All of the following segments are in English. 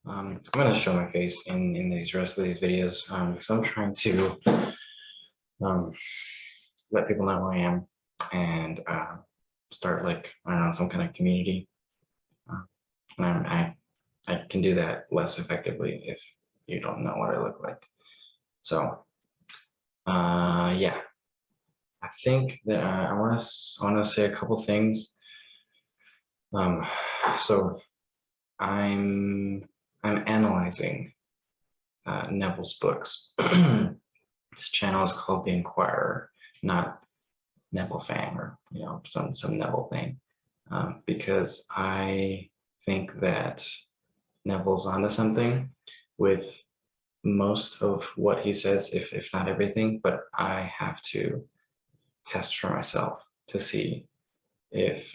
I'm going to show my face in these rest of these videos because I'm trying to let people know who I am and start I don't know, some kind of community. And I can do that less effectively if you don't know what I look like. So yeah, I think that I want to say a couple things. So I'm analyzing Neville's books. This channel is called The Inquirer, not Neville fan or some Neville thing, because I think that Neville's onto something with most of what he says, if not everything. But I have to test for myself to see if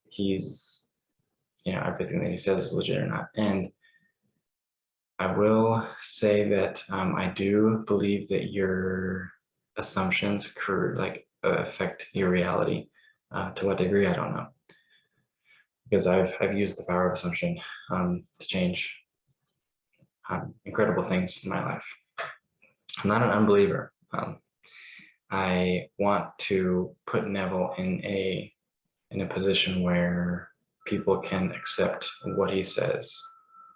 he's everything that he says is legit or not. And I will say that I do believe that your assumptions could affect your reality. To what degree, I don't know, because I've used the power of assumption to change incredible things in my life. I'm not an unbeliever. I want to put Neville in a position where people can accept what he says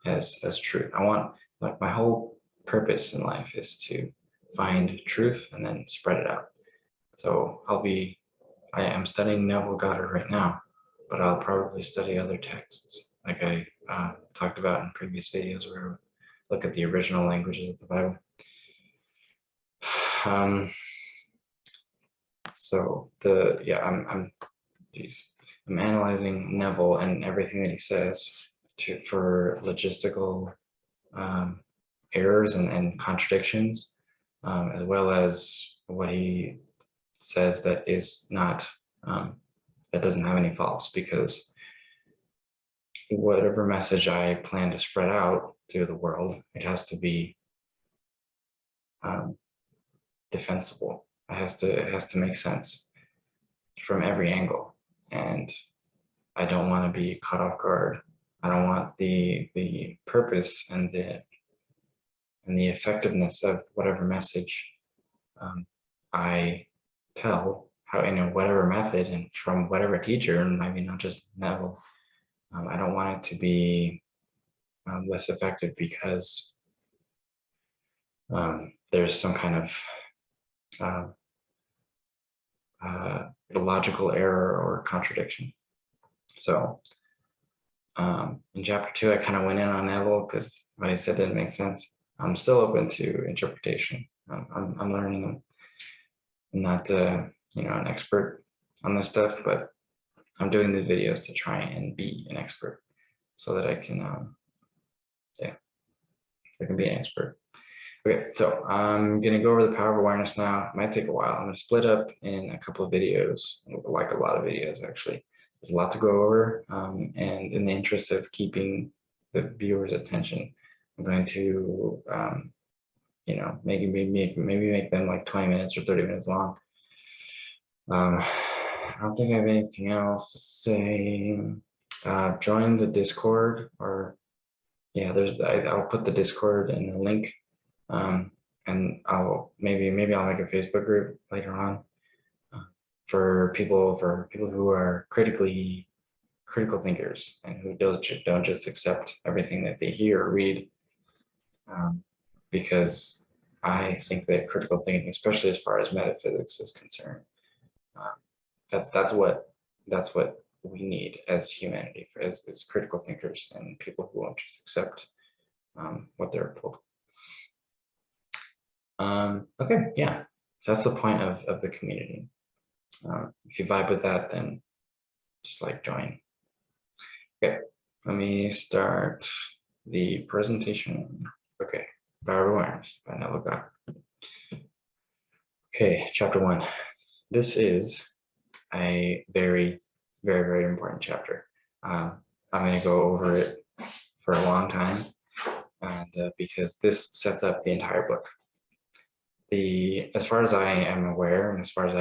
as truth. I want, my whole purpose in life is to find truth and then spread it out. So I am studying Neville Goddard right now, but I'll probably study other texts, like I talked about in previous videos, where I look at the original languages of the Bible. So I'm analyzing Neville and everything that he says for logistical errors and contradictions, as well as what he says that is not, that doesn't have any faults, because whatever message I plan to spread out through the world, it has to be defensible. It has to make sense from every angle, and I don't want to be caught off guard. I don't want the purpose and the effectiveness of whatever message I tell, whatever method and from whatever teacher, and maybe not just Neville. I don't want it to be less effective because there's some kind of logical error or contradiction. So in chapter 2, I kind of went in on Neville because what he said didn't make sense. I'm still open to interpretation. I'm learning. I'm not an expert on this stuff, but I'm doing these videos to try and be an expert so that I can be an expert. Okay, so I'm gonna go over the power of awareness now. It might take a while. I'm gonna split up in a couple of videos, like a lot of videos actually. There's a lot to go over, and in the interest of keeping the viewer's attention, I'm going to maybe make them like 20 minutes or 30 minutes long. I don't think I have anything else to say. Join the Discord, or I'll put the Discord in the link, and I'll maybe I'll make a Facebook group later on for people who are critical thinkers and who don't just accept everything that they hear or read, because I think that critical thinking, especially as far as metaphysics is concerned, that's what we need as humanity, as critical thinkers and people who won't just accept what they're told. Okay, yeah, so that's the point of the community. If you vibe with that, then just join. Okay, let me start the presentation. Okay, Power of Awareness by Neville Goddard. Okay, chapter 1. This is a very, very, very important chapter. I'm going to go over it for a long time, and because this sets up the entire book. As far as I am aware, and as far as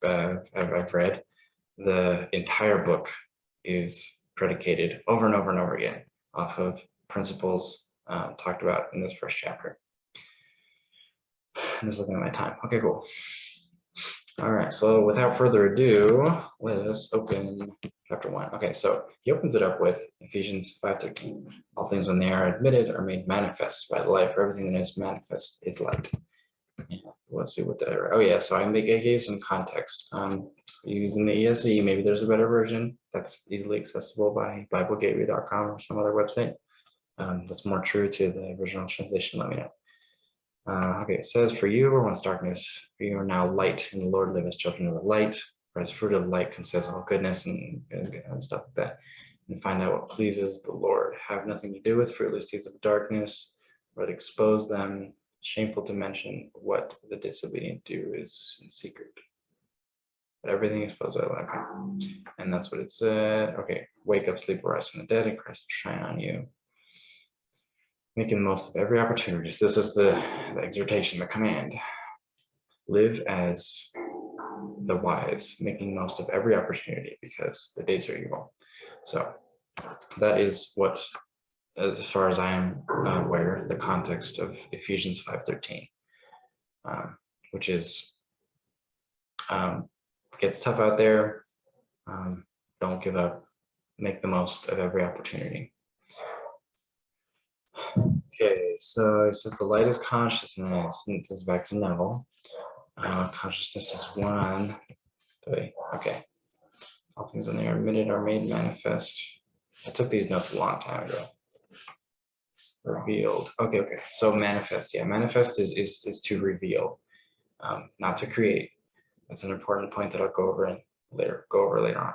I've read, the entire book is predicated over and over and over again off of principles talked about in this first chapter. I'm just looking at my time. Okay, cool. All right, so without further ado, let us open chapter 1. Okay, so he opens it up with Ephesians 5:13. All things when they are admitted are made manifest by the light, for everything that is manifest is light. Yeah, let's see, what did I write? Oh yeah, so I gave some context. Using the ESV, maybe there's a better version that's easily accessible by BibleGateway.com or some other website. That's more true to the original translation, let me know. Okay, it says, for you were once darkness, for you are now light, and the Lord live as children of the light. For as fruit of the light consists all goodness and stuff like that. And find out what pleases the Lord. Have nothing to do with fruitless deeds of darkness, but expose them. Shameful to mention what the disobedient do is in secret. But everything exposed by the light. And that's what it said. Okay, wake up, sleep, rise from the dead, and Christ will shine on you. Making the most of every opportunity. So this is the exhortation, the command. Live as the wise, making most of every opportunity because the days are evil. So that is what, as far as I am aware, the context of Ephesians 5:13, which is gets tough out there. Don't give up. Make the most of every opportunity. Okay, so it says the light is consciousness, and this is back to Neville. Consciousness is one. Okay. All things when they are admitted are made manifest. I took these notes a long time ago. Revealed. Okay. So manifest. Yeah, manifest is to reveal, not to create. That's an important point that I'll go over later on.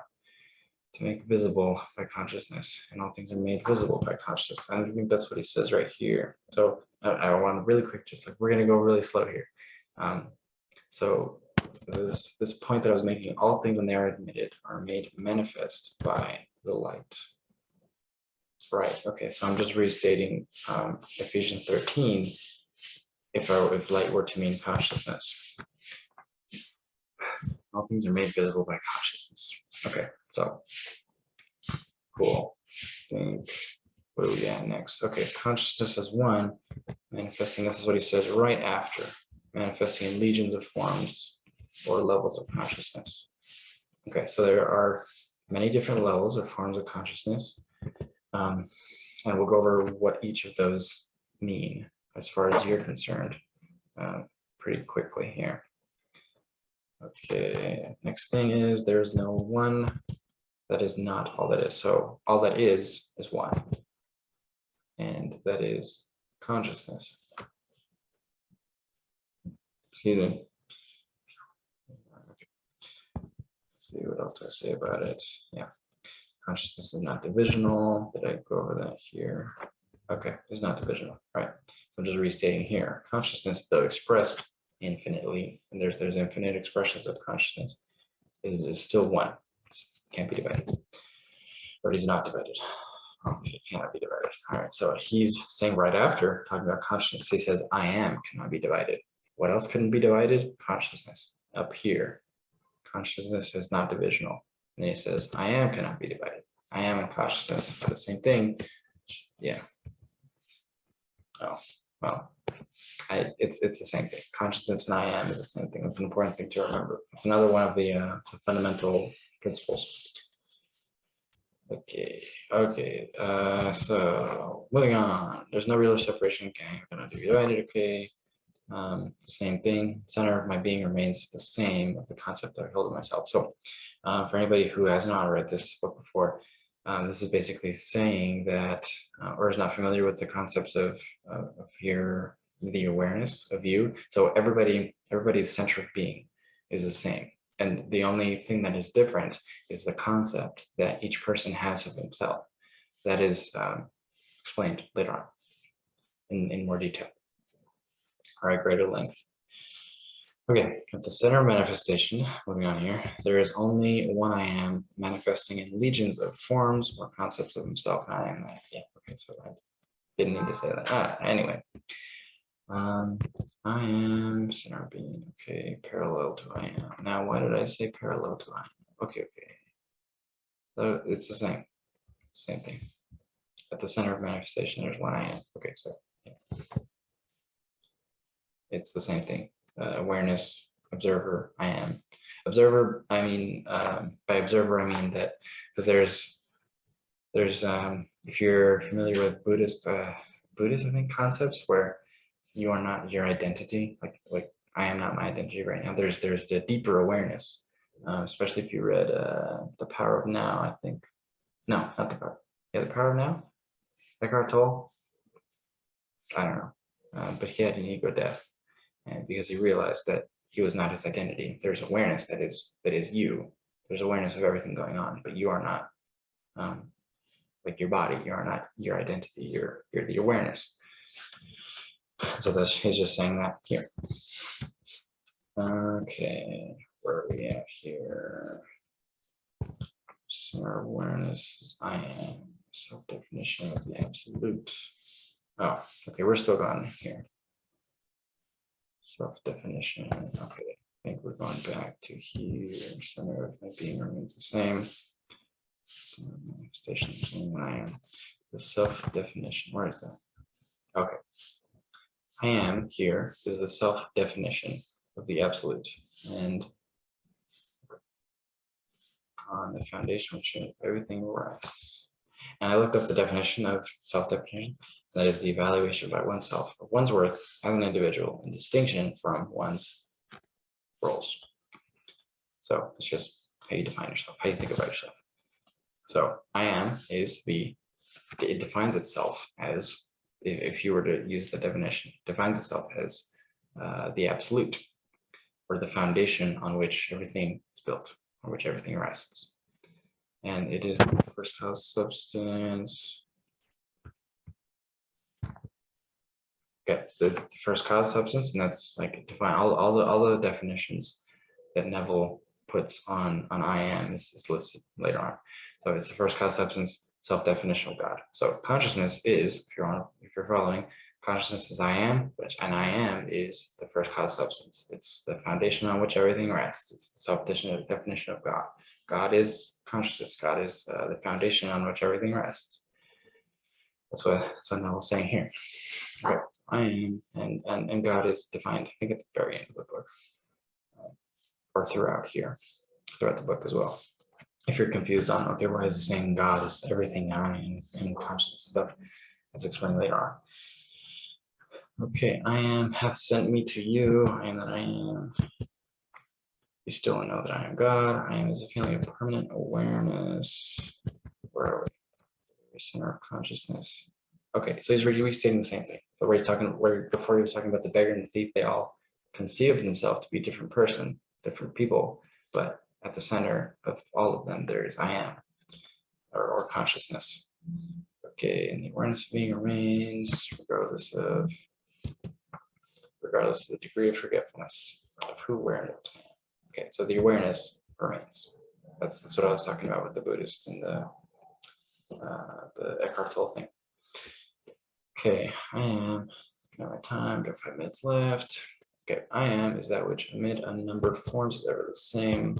To make visible by consciousness, and all things are made visible by consciousness. And I think that's what he says right here. So I want to really quick, just like we're going to go really slow here. So this point that I was making, all things when they are admitted are made manifest by the light. Right. Okay. So I'm just restating Ephesians 13. If light were to mean consciousness, all things are made visible by consciousness. Okay. So cool. What do we got next? Okay, consciousness as one, manifesting. This is what he says right after, manifesting in legions of forms or levels of consciousness. Okay, so there are many different levels or forms of consciousness, and we'll go over what each of those mean as far as you're concerned pretty quickly here. Okay, next thing is there's no one that is not all that is. So all that is one. And that is consciousness. Excuse me. Okay. Let's see, what else do I say about it? Yeah. Consciousness is not divisional. Did I go over that here? Okay, it's not divisional, right? So I'm just restating here. Consciousness, though expressed infinitely, and there's infinite expressions of consciousness, is still one. It can't be divided. Or it is not divided. It cannot be divided. All right, so he's saying right after, talking about consciousness, he says, I am cannot be divided. What else couldn't be divided? Consciousness. Up here, consciousness is not divisional. And then he says, I am cannot be divided. I am and consciousness are the same thing. Yeah. Oh, well, it's the same thing. Consciousness and I am is the same thing. That's an important thing to remember. It's another one of the fundamental principles. Okay, so moving on. There's no real separation. Okay, I'm gonna divide it. Okay, same thing. Center of my being remains the same with the concept that I hold of myself. So, for anybody who has not read this book before, this is basically saying that, or is not familiar with the concepts of the awareness of you. So everybody's center of being is the same. And the only thing that is different is the concept that each person has of himself. That is explained later on in more detail, or at greater length. Okay, at the center of manifestation, moving on here, there is only one I am manifesting in legions of forms or concepts of himself. I am that. Yeah, okay, so I didn't need to say that. Anyway. I am center of being, okay, parallel to I am. Now, why did I say parallel to I am? Okay. So it's the same thing. At the center of manifestation, there's one I am. Okay, so yeah. It's the same thing. Awareness, observer, I am. Observer, I mean, by observer, I mean that, because there's if you're familiar with Buddhist, I think, concepts where you are not your identity, like I am not my identity right now. There's the deeper awareness, especially if you read The Power of Now, I think. No, not The Power. Yeah, The Power of Now. Eckhart Tolle. I don't know, but he had an ego death, and because he realized that he was not his identity. There's awareness that is you. There's awareness of everything going on, but you are not. Like your body, you are not your identity. You're the awareness. So he's just saying that here. Okay, where are we at here? So our awareness is I am, self-definition of the absolute. Oh, okay, we're still going here. Self-definition. Okay, I think we're going back to here. Center of my being remains the same. So manifestation of I am. The self-definition. Where is that? Okay. I am here is the self-definition of the absolute, and on the foundation which everything rests. And I looked up the definition of self-definition. That is the evaluation by oneself of one's worth as an individual in distinction from one's roles. So it's just how you define yourself, how you think about yourself. So I am is it defines itself as, if you were to use the definition, defines itself as the absolute, or the foundation on which everything is built, on which everything rests. And it is the first cause substance. Okay, so it's the first cause substance, and that's like define all the definitions that Neville puts on I am is listed later on. So it's the first cause substance, self-definition of God. So consciousness is, if you're following, consciousness is I am, and I am is the first cause substance. It's the foundation on which everything rests. It's the self-definition of God. God is consciousness. God is the foundation on which everything rests. That's what Neville's saying here. Okay, I am, and God is defined, I think, at the very end of the book, or throughout the book as well. If you're confused on, okay, why is he saying God is everything now and conscious stuff, that's explained later on. Okay, I am hath sent me to you, and that I am. You still don't know that I am God. I am is a feeling of permanent awareness. Where are we? Center of consciousness. Okay, so he's restating the same thing. But before he was talking about the beggar and the thief, they all conceived themselves to be different people, but at the center of all of them, there is I am, or consciousness. Okay, and the awareness of being remains regardless of the degree of forgetfulness of who, where, and what I am. Okay, so the awareness remains. That's what I was talking about with the Buddhist and the Eckhart Tolle thing. Okay, I am. Got my time. Got 5 minutes left. Okay, I am is that which amid unnumbered forms is ever the same.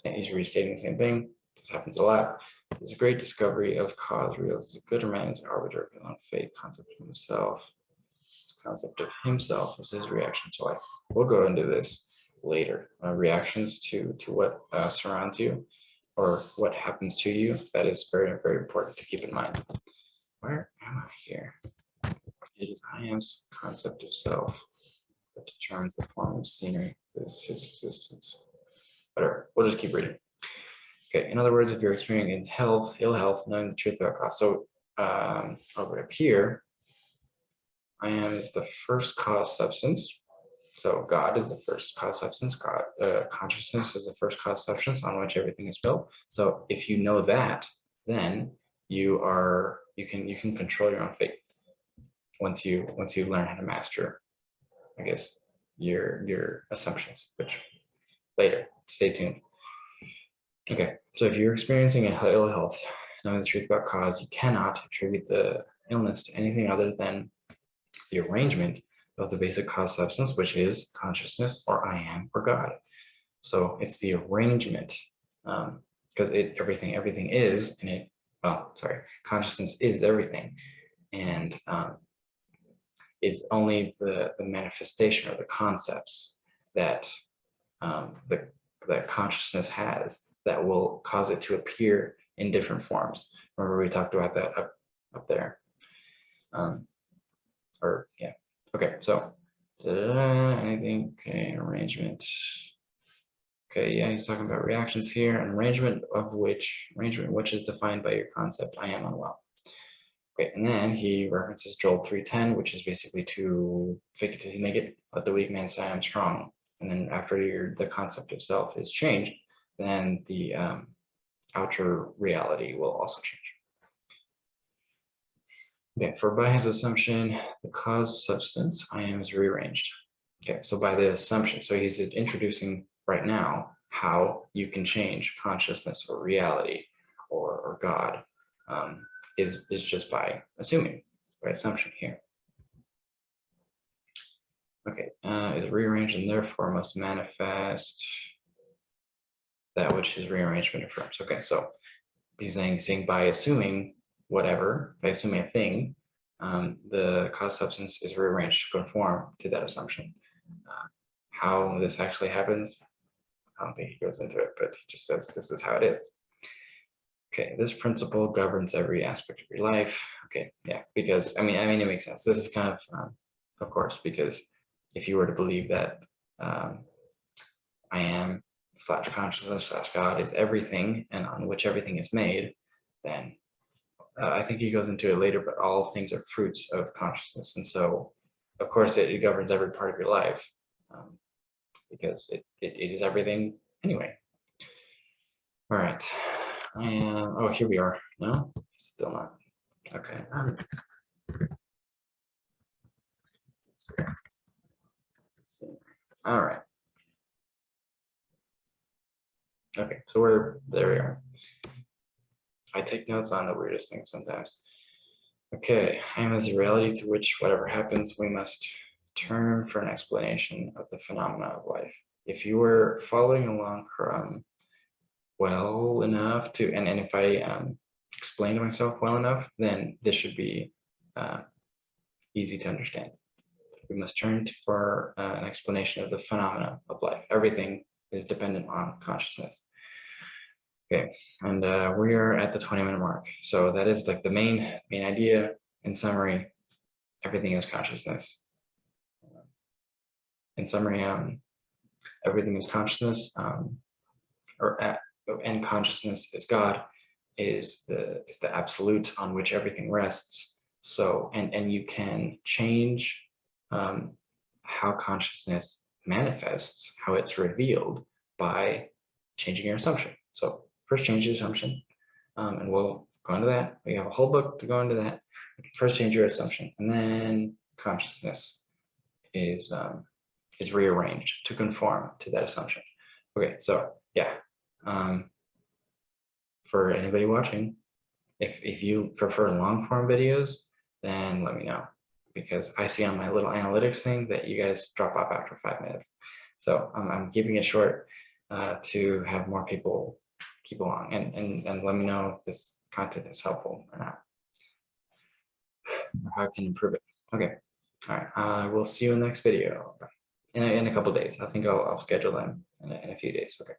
He's restating the same thing. This happens a lot. It's a great discovery of cause reveals a good man is an arbiter of his own fate, concept of himself. This concept of himself is his reaction to life. We'll go into this later. Reactions to what surrounds you, or what happens to you. That is very, very important to keep in mind. Where am I here? It is I am's concept of self that determines the form of scenery, is his existence. Whatever, we'll just keep reading. Okay, in other words, if you're experiencing ill health, knowing the truth about cause. So over up here, I am is the first cause substance. So God is the first cause substance. God, consciousness is the first cause substance on which everything is built. So if you know that, then you can control your own fate. Once you learn how to master, I guess, your assumptions, which later. Stay tuned. Okay, so if you're experiencing ill health, knowing the truth about cause, you cannot attribute the illness to anything other than the arrangement of the basic cause substance, which is consciousness, or I am, or God. So it's the arrangement, because everything is, and well, sorry, consciousness is everything, and it's only the manifestation or the concepts that that consciousness has that will cause it to appear in different forms. Remember we talked about that up there. Or yeah, okay, so anything, okay, arrangement. Okay, yeah, he's talking about reactions here, and arrangement which is defined by your concept, I am unwell. Okay, and then he references Joel 3:10, which is basically to fake it till you make it, let the weak man say I'm strong. And then after the concept of self is changed, then the outer reality will also change. Okay, for by his assumption, the cause substance, I am, is rearranged. Okay, so by the assumption, so he's introducing right now how you can change consciousness or reality or God, is just by assuming, by assumption here. Okay, is rearranged and therefore must manifest that which his rearrangement affirms. Okay, so he's saying by assuming whatever, by assuming a thing, the cause substance is rearranged to conform to that assumption. How this actually happens, I don't think he goes into it, but he just says this is how it is. Okay, this principle governs every aspect of your life. Okay, yeah, because I mean it makes sense. This is kind of course, because if you were to believe that I am / consciousness / God is everything and on which everything is made, then I think he goes into it later, but all things are fruits of consciousness. And so, of course, it governs every part of your life, because it is everything anyway. All right. Oh, here we are. No, still not. Okay. All right. Okay, so there we are. I take notes on the weirdest things sometimes. Okay, I am as a reality to which whatever happens, we must turn for an explanation of the phenomena of life. If you were following along well enough to, and if I explain to myself well enough, then this should be easy to understand. We must turn for an explanation of the phenomena of life. Everything is dependent on consciousness. Okay, and we are at the 20-minute mark. So that is like the main idea. In summary, everything is consciousness. In summary, everything is consciousness, and consciousness is God, is the absolute on which everything rests. So and you can change how consciousness manifests, how it's revealed by changing your assumption. So first change your assumption, and we'll go into that. We have a whole book to go into that. First change your assumption, and then consciousness is rearranged to conform to that assumption. Okay, so yeah, for anybody watching, if you prefer long form videos, then let me know, because I see on my little analytics thing that you guys drop off after 5 minutes. So I'm keeping it short to have more people keep along, and let me know if this content is helpful or not, or how I can improve it. Okay, all right, we'll see you in the next video in a couple days. I think I'll schedule them in a few days. Okay.